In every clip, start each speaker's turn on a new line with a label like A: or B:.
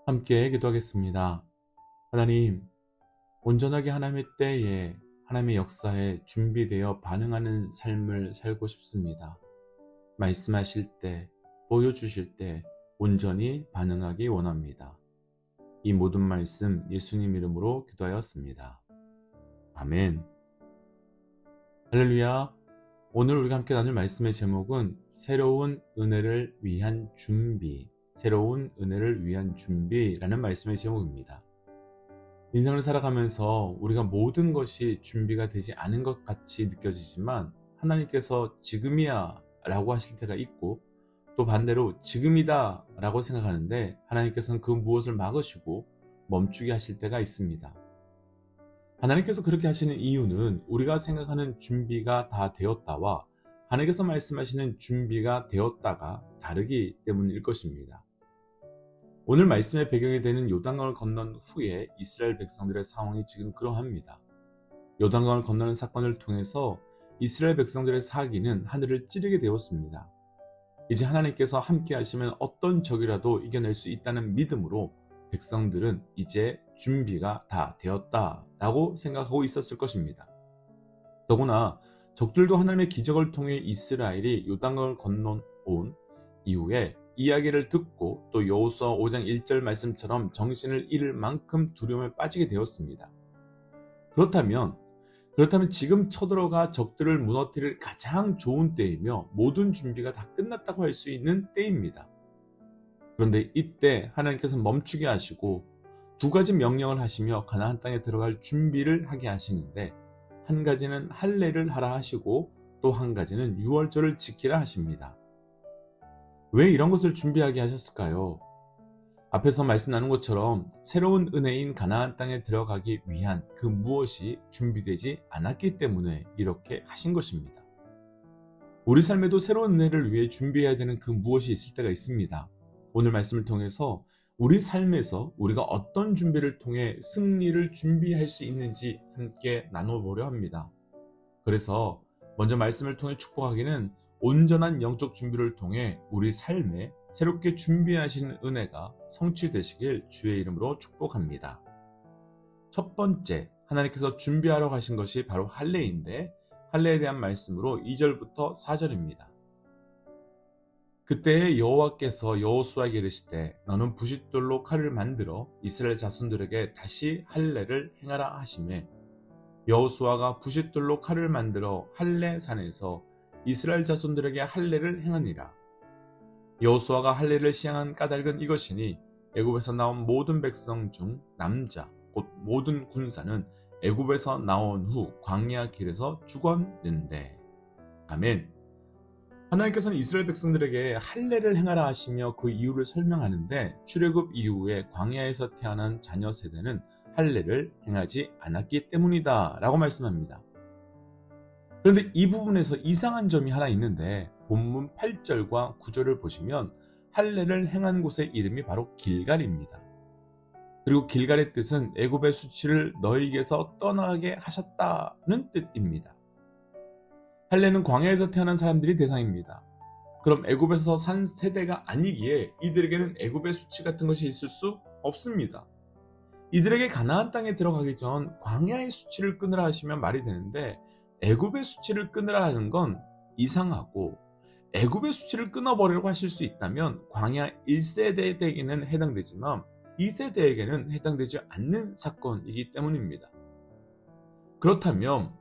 A: 함께 기도하겠습니다. 하나님, 온전하게 하나님의 때에 하나님의 역사에 준비되어 반응하는 삶을 살고 싶습니다. 말씀하실 때, 보여주실 때 온전히 반응하기 원합니다. 이 모든 말씀 예수님 이름으로 기도하였습니다. 아멘. 할렐루야. 오늘 우리가 함께 나눌 말씀의 제목은 새로운 은혜를 위한 준비, 새로운 은혜를 위한 준비라는 말씀의 제목입니다. 인생을 살아가면서 우리가 모든 것이 준비가 되지 않은 것 같이 느껴지지만 하나님께서 지금이야 라고 하실 때가 있고, 또 반대로 지금이다 라고 생각하는데 하나님께서는 그 무엇을 막으시고 멈추게 하실 때가 있습니다. 하나님께서 그렇게 하시는 이유는 우리가 생각하는 준비가 다 되었다와 하나님께서 말씀하시는 준비가 되었다가 다르기 때문일 것입니다. 오늘 말씀의 배경이 되는 요단강을 건넌 후에 이스라엘 백성들의 상황이 지금 그러합니다. 요단강을 건너는 사건을 통해서 이스라엘 백성들의 사기는 하늘을 찌르게 되었습니다. 이제 하나님께서 함께 하시면 어떤 적이라도 이겨낼 수 있다는 믿음으로 백성들은 이제 준비가 다 되었다라고 생각하고 있었을 것입니다. 더구나 적들도 하나님의 기적을 통해 이스라엘이 요단강을 건너온 이후에 이야기를 듣고 또 여호수아 5장 1절 말씀처럼 정신을 잃을 만큼 두려움에 빠지게 되었습니다. 그렇다면 지금 쳐들어가 적들을 무너뜨릴 가장 좋은 때이며 모든 준비가 다 끝났다고 할 수 있는 때입니다. 그런데 이때 하나님께서 멈추게 하시고 두 가지 명령을 하시며 가나안 땅에 들어갈 준비를 하게 하시는데, 한 가지는 할례를 하라 하시고 또 한 가지는 유월절을 지키라 하십니다. 왜 이런 것을 준비하게 하셨을까요? 앞에서 말씀 나눈 것처럼 새로운 은혜인 가나안 땅에 들어가기 위한 그 무엇이 준비되지 않았기 때문에 이렇게 하신 것입니다. 우리 삶에도 새로운 은혜를 위해 준비해야 되는 그 무엇이 있을 때가 있습니다. 오늘 말씀을 통해서 우리 삶에서 우리가 어떤 준비를 통해 승리를 준비할 수 있는지 함께 나눠보려 합니다. 그래서 먼저 말씀을 통해 축복하기는 온전한 영적 준비를 통해 우리 삶에 새롭게 준비하시는 은혜가 성취되시길 주의 이름으로 축복합니다. 첫 번째, 하나님께서 준비하러 가신 것이 바로 할례인데, 할례에 대한 말씀으로 2절부터 4절입니다. 그때 여호와께서 여호수아에게 이르시되 너는 부싯돌로 칼을 만들어 이스라엘 자손들에게 다시 할례를 행하라 하시매, 여호수아가 부싯돌로 칼을 만들어 할례산에서 이스라엘 자손들에게 할례를 행하니라. 여호수아가 할례를 시행한 까닭은 이것이니 애굽에서 나온 모든 백성 중 남자 곧 모든 군사는 애굽에서 나온 후 광야 길에서 죽었는데. 아멘. 하나님께서는 이스라엘 백성들에게 할례를 행하라 하시며 그 이유를 설명하는데, 출애굽 이후에 광야에서 태어난 자녀 세대는 할례를 행하지 않았기 때문이다 라고 말씀합니다. 그런데 이 부분에서 이상한 점이 하나 있는데, 본문 8절과 9절을 보시면 할례를 행한 곳의 이름이 바로 길갈입니다. 그리고 길갈의 뜻은 애굽의 수치를 너희에게서 떠나게 하셨다는 뜻입니다. 할례는 광야에서 태어난 사람들이 대상입니다. 그럼 애굽에서 산 세대가 아니기에 이들에게는 애굽의 수치 같은 것이 있을 수 없습니다. 이들에게 가나안 땅에 들어가기 전 광야의 수치를 끊으라 하시면 말이 되는데, 애굽의 수치를 끊으라 하는 건 이상하고, 애굽의 수치를 끊어버리려고 하실 수 있다면 광야 1세대에게는 해당되지만 2세대에게는 해당되지 않는 사건이기 때문입니다. 그렇다면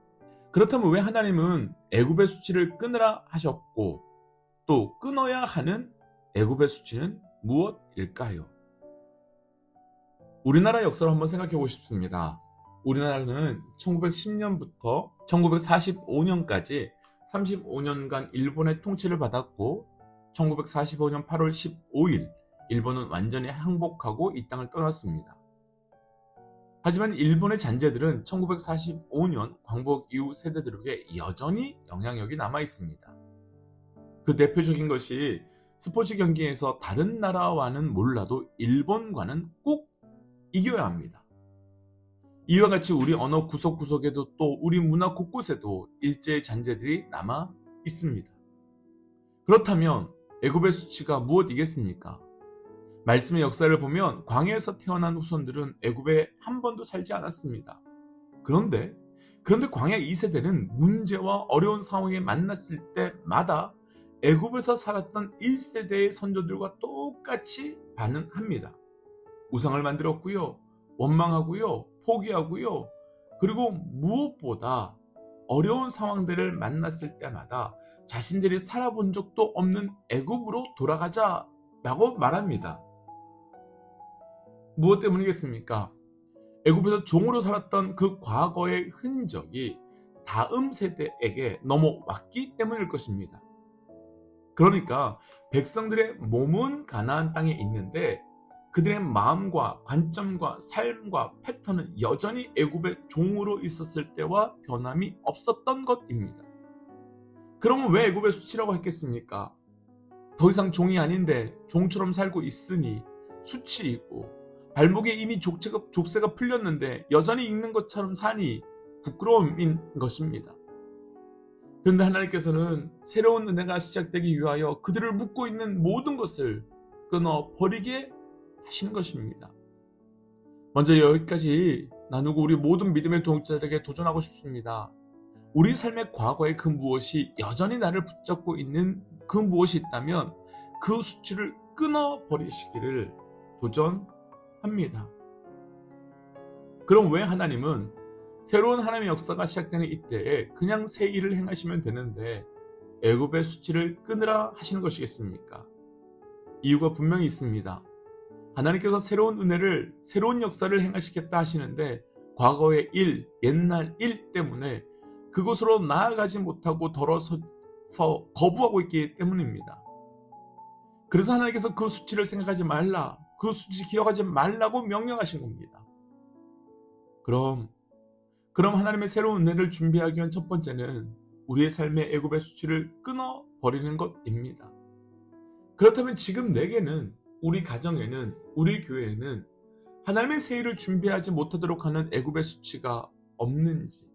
A: 왜 하나님은 애굽의 수치를 끊으라 하셨고 또 끊어야 하는 애굽의 수치는 무엇일까요? 우리나라 역사를 한번 생각해 보고 싶습니다. 우리나라는 1910년부터 1945년까지 35년간 일본의 통치를 받았고, 1945년 8월 15일 일본은 완전히 항복하고 이 땅을 떠났습니다. 하지만 일본의 잔재들은 1945년 광복 이후 세대들에게 여전히 영향력이 남아 있습니다. 그 대표적인 것이 스포츠 경기에서 다른 나라와는 몰라도 일본과는 꼭 이겨야 합니다. 이와 같이 우리 언어 구석구석에도 또 우리 문화 곳곳에도 일제의 잔재들이 남아 있습니다. 그렇다면 애굽의 수치가 무엇이겠습니까? 말씀의 역사를 보면 광야에서 태어난 후손들은 애굽에 한 번도 살지 않았습니다. 그런데 광야 2세대는 문제와 어려운 상황에 만났을 때마다 애굽에서 살았던 1세대의 선조들과 똑같이 반응합니다. 우상을 만들었고요. 원망하고요. 포기하고요. 그리고 무엇보다 어려운 상황들을 만났을 때마다 자신들이 살아본 적도 없는 애굽으로 돌아가자라고 말합니다. 무엇 때문이겠습니까? 애굽에서 종으로 살았던 그 과거의 흔적이 다음 세대에게 넘어왔기 때문일 것입니다. 그러니까 백성들의 몸은 가나안 땅에 있는데 그들의 마음과 관점과 삶과 패턴은 여전히 애굽의 종으로 있었을 때와 변함이 없었던 것입니다. 그러면 왜 애굽의 수치라고 했겠습니까? 더 이상 종이 아닌데 종처럼 살고 있으니 수치이고, 발목에 이미 족쇄가 풀렸는데 여전히 있는 것처럼 사니 부끄러움인 것입니다. 그런데 하나님께서는 새로운 은혜가 시작되기 위하여 그들을 묶고 있는 모든 것을 끊어버리게 하시는 것입니다. 먼저 여기까지 나누고 우리 모든 믿음의 동역자들에게 도전하고 싶습니다. 우리 삶의 과거의 그 무엇이 여전히 나를 붙잡고 있는 그 무엇이 있다면 그 수치를 끊어버리시기를 도전합니다. 그럼 왜 하나님은 새로운 하나님의 역사가 시작되는 이때에 그냥 새 일을 행하시면 되는데 애굽의 수치를 끊으라 하시는 것이겠습니까? 이유가 분명히 있습니다. 하나님께서 새로운 은혜를, 새로운 역사를 행하시겠다 하시는데 과거의 일, 옛날 일 때문에 그곳으로 나아가지 못하고 돌아서서 거부하고 있기 때문입니다. 그래서 하나님께서 그 수치를 생각하지 말라, 그 수치 기억하지 말라고 명령하신 겁니다. 그럼 하나님의 새로운 은혜를 준비하기 위한 첫 번째는 우리의 삶의 애굽의 수치를 끊어버리는 것입니다. 그렇다면 지금 내게는, 우리 가정에는, 우리 교회에는 하나님의 새 일을 준비하지 못하도록 하는 애굽의 수치가 없는지,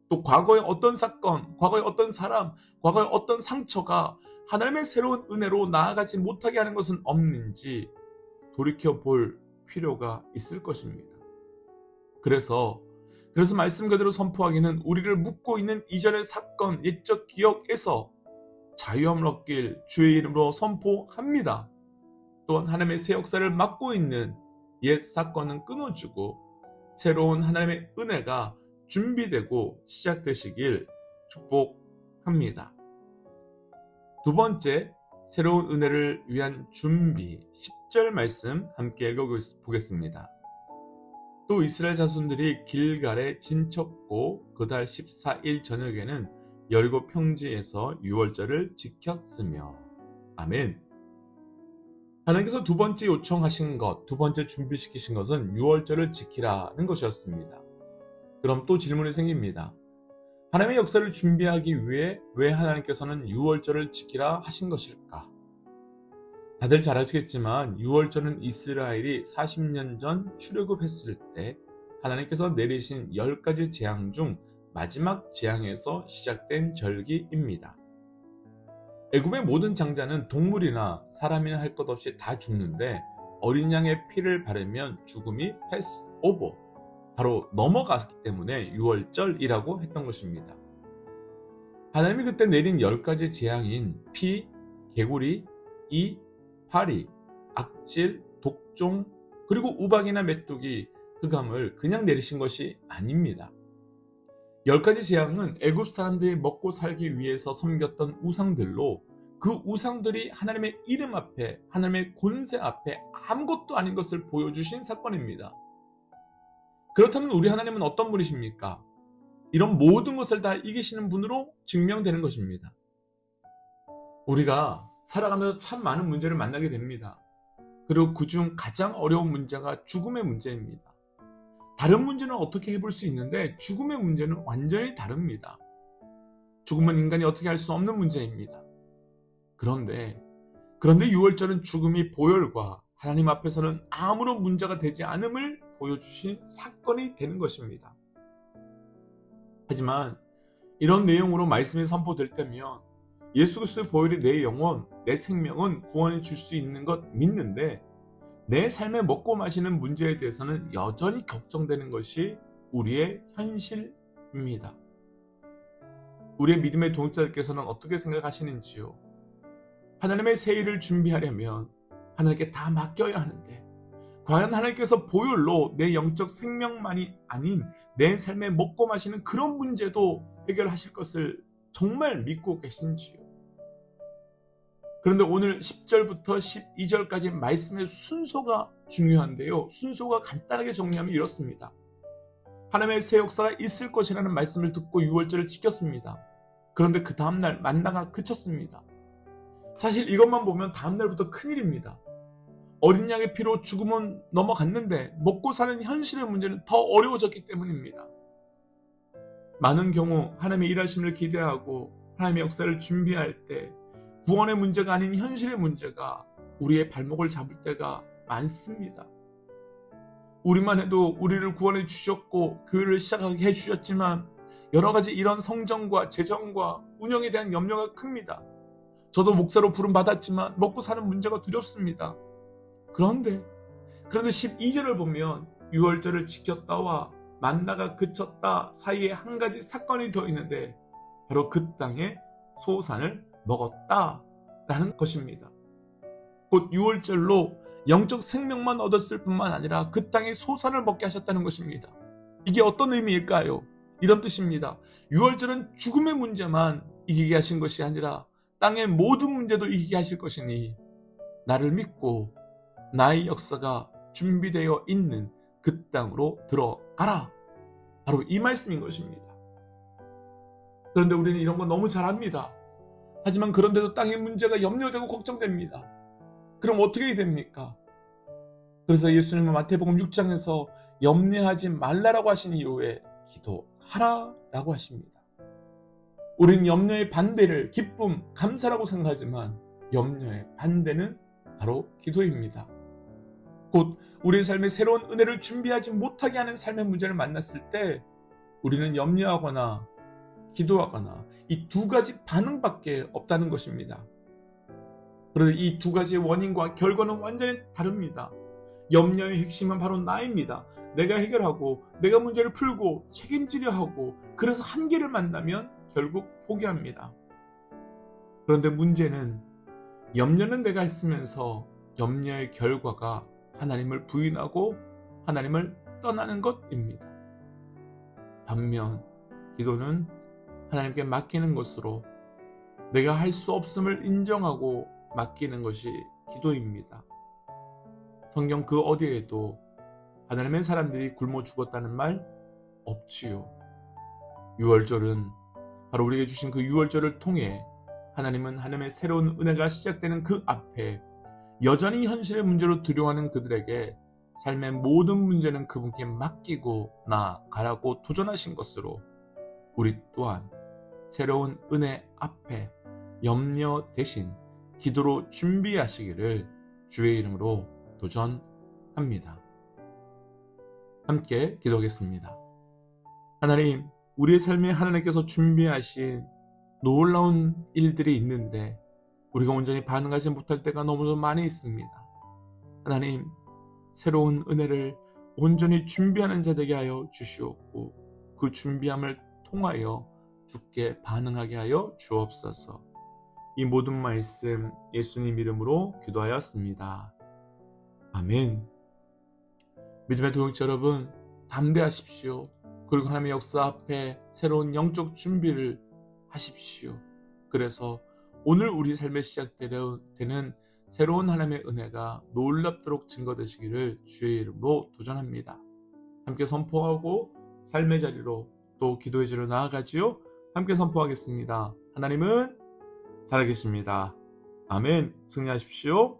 A: 또 과거의 어떤 사건, 과거의 어떤 사람, 과거의 어떤 상처가 하나님의 새로운 은혜로 나아가지 못하게 하는 것은 없는지 돌이켜볼 필요가 있을 것입니다. 그래서 말씀 그대로 선포하기는 우리를 묶고 있는 이전의 사건, 옛적 기억에서 자유함을 얻길 주의 이름으로 선포합니다. 또한 하나님의 새 역사를 맡고 있는 옛 사건은 끊어주고 새로운 하나님의 은혜가 준비되고 시작되시길 축복합니다. 두 번째, 새로운 은혜를 위한 준비, 10절 말씀 함께 읽어보겠습니다. 또 이스라엘 자손들이 길갈에 진쳤고 그달 14일 저녁에는 여리고 평지에서 유월절을 지켰으며. 아멘. 하나님께서 두 번째 요청하신 것, 두 번째 준비시키신 것은 유월절을 지키라는 것이었습니다. 그럼 또 질문이 생깁니다. 하나님의 역사를 준비하기 위해 왜 하나님께서는 유월절을 지키라 하신 것일까? 다들 잘 아시겠지만 유월절은 이스라엘이 40년 전 출애굽했을 때 하나님께서 내리신 10가지 재앙 중 마지막 재앙에서 시작된 절기입니다. 애굽의 모든 장자는 동물이나 사람이나 할 것 없이 다 죽는데 어린 양의 피를 바르면 죽음이 패스오버, 바로 넘어갔기 때문에 유월절이라고 했던 것입니다. 하나님이 그때 내린 10가지 재앙인 피, 개구리, 이, 파리, 악질, 독종, 그리고 우박이나 메뚜기, 흑암을 그냥 내리신 것이 아닙니다. 10가지 재앙은 애굽 사람들이 먹고 살기 위해서 섬겼던 우상들로 그 우상들이 하나님의 이름 앞에, 하나님의 권세 앞에 아무것도 아닌 것을 보여주신 사건입니다. 그렇다면 우리 하나님은 어떤 분이십니까? 이런 모든 것을 다 이기시는 분으로 증명되는 것입니다. 우리가 살아가면서 참 많은 문제를 만나게 됩니다. 그리고 그중 가장 어려운 문제가 죽음의 문제입니다. 다른 문제는 어떻게 해볼 수 있는데 죽음의 문제는 완전히 다릅니다. 죽음은 인간이 어떻게 할 수 없는 문제입니다. 그런데 유월절은 죽음이 보혈과 하나님 앞에서는 아무런 문제가 되지 않음을 보여주신 사건이 되는 것입니다. 하지만 이런 내용으로 말씀이 선포될 때면 예수 그리스도의 보혈이 내 영혼, 내 생명은 구원해 줄 수 있는 것 믿는데 내 삶에 먹고 마시는 문제에 대해서는 여전히 걱정되는 것이 우리의 현실입니다. 우리의 믿음의 동역자들께서는 어떻게 생각하시는지요? 하나님의 새 일을 준비하려면 하나님께 다 맡겨야 하는데 과연 하나님께서 보혈로 내 영적 생명만이 아닌 내 삶에 먹고 마시는 그런 문제도 해결하실 것을 정말 믿고 계신지요? 그런데 오늘 10절부터 12절까지 말씀의 순서가 중요한데요. 순서가 간단하게 정리하면 이렇습니다. 하나님의 새 역사가 있을 것이라는 말씀을 듣고 6월절을 지켰습니다. 그런데 그 다음날 만나가 그쳤습니다. 사실 이것만 보면 다음날부터 큰일입니다. 어린 양의 피로 죽음은 넘어갔는데 먹고 사는 현실의 문제는 더 어려워졌기 때문입니다. 많은 경우 하나님의 일하심을 기대하고 하나님의 역사를 준비할 때 구원의 문제가 아닌 현실의 문제가 우리의 발목을 잡을 때가 많습니다. 우리만 해도 우리를 구원해 주셨고 교회를 시작하게 해주셨지만 여러 가지 이런 성정과 재정과 운영에 대한 염려가 큽니다. 저도 목사로 부름 받았지만 먹고 사는 문제가 두렵습니다. 그런데 12절을 보면 6월절을 지켰다와 만나가 그쳤다 사이에 한 가지 사건이 더 있는데 바로 그 땅에 소산을 먹었다라는 것입니다. 곧 6월절로 영적 생명만 얻었을 뿐만 아니라 그 땅에 소산을 먹게 하셨다는 것입니다. 이게 어떤 의미일까요? 이런 뜻입니다. 6월절은 죽음의 문제만 이기게 하신 것이 아니라 땅의 모든 문제도 이기게 하실 것이니 나를 믿고 나의 역사가 준비되어 있는 그 땅으로 들어가라. 바로 이 말씀인 것입니다. 그런데 우리는 이런 거 너무 잘 압니다. 하지만 그런데도 땅의 문제가 염려되고 걱정됩니다. 그럼 어떻게 됩니까? 그래서 예수님은 마태복음 6장에서 염려하지 말라라고 하신 이후에 기도하라라고 하십니다. 우리는 염려의 반대를 기쁨, 감사라고 생각하지만 염려의 반대는 바로 기도입니다. 곧 우리의 삶에 새로운 은혜를 준비하지 못하게 하는 삶의 문제를 만났을 때 우리는 염려하거나 기도하거나 이 두 가지 반응밖에 없다는 것입니다. 그런데 이 두 가지의 원인과 결과는 완전히 다릅니다. 염려의 핵심은 바로 나입니다. 내가 해결하고 내가 문제를 풀고 책임지려 하고 그래서 한계를 만나면 결국 포기합니다. 그런데 문제는 염려는 내가 했으면서 염려의 결과가 하나님을 부인하고 하나님을 떠나는 것입니다. 반면 기도는 하나님께 맡기는 것으로 내가 할 수 없음을 인정하고 맡기는 것이 기도입니다. 성경 그 어디에도 하나님의 사람들이 굶어 죽었다는 말 없지요. 6월절은 바로 우리에게 주신 그 6월절을 통해 하나님은 하나님의 새로운 은혜가 시작되는 그 앞에 여전히 현실의 문제로 두려워하는 그들에게 삶의 모든 문제는 그분께 맡기고 나아가라고 도전하신 것으로 우리 또한 새로운 은혜 앞에 염려 대신 기도로 준비하시기를 주의 이름으로 도전합니다. 함께 기도하겠습니다. 하나님, 우리의 삶에 하나님께서 준비하신 놀라운 일들이 있는데 우리가 온전히 반응하지 못할 때가 너무도 많이 있습니다. 하나님, 새로운 은혜를 온전히 준비하는 자 되게 하여 주시옵고 그 준비함을 통하여 주께 반응하게 하여 주옵소서. 이 모든 말씀 예수님 이름으로 기도하였습니다. 아멘. 믿음의 동역자 여러분, 담대하십시오. 그리고 하나님의 역사 앞에 새로운 영적 준비를 하십시오. 그래서 오늘 우리 삶에 시작되는 새로운 하나님의 은혜가 놀랍도록 증거되시기를 주의 이름으로 도전합니다. 함께 선포하고 삶의 자리로 또 기도의 자리로 나아가지요. 함께 선포하겠습니다. 하나님은 살아계십니다. 아멘. 승리하십시오.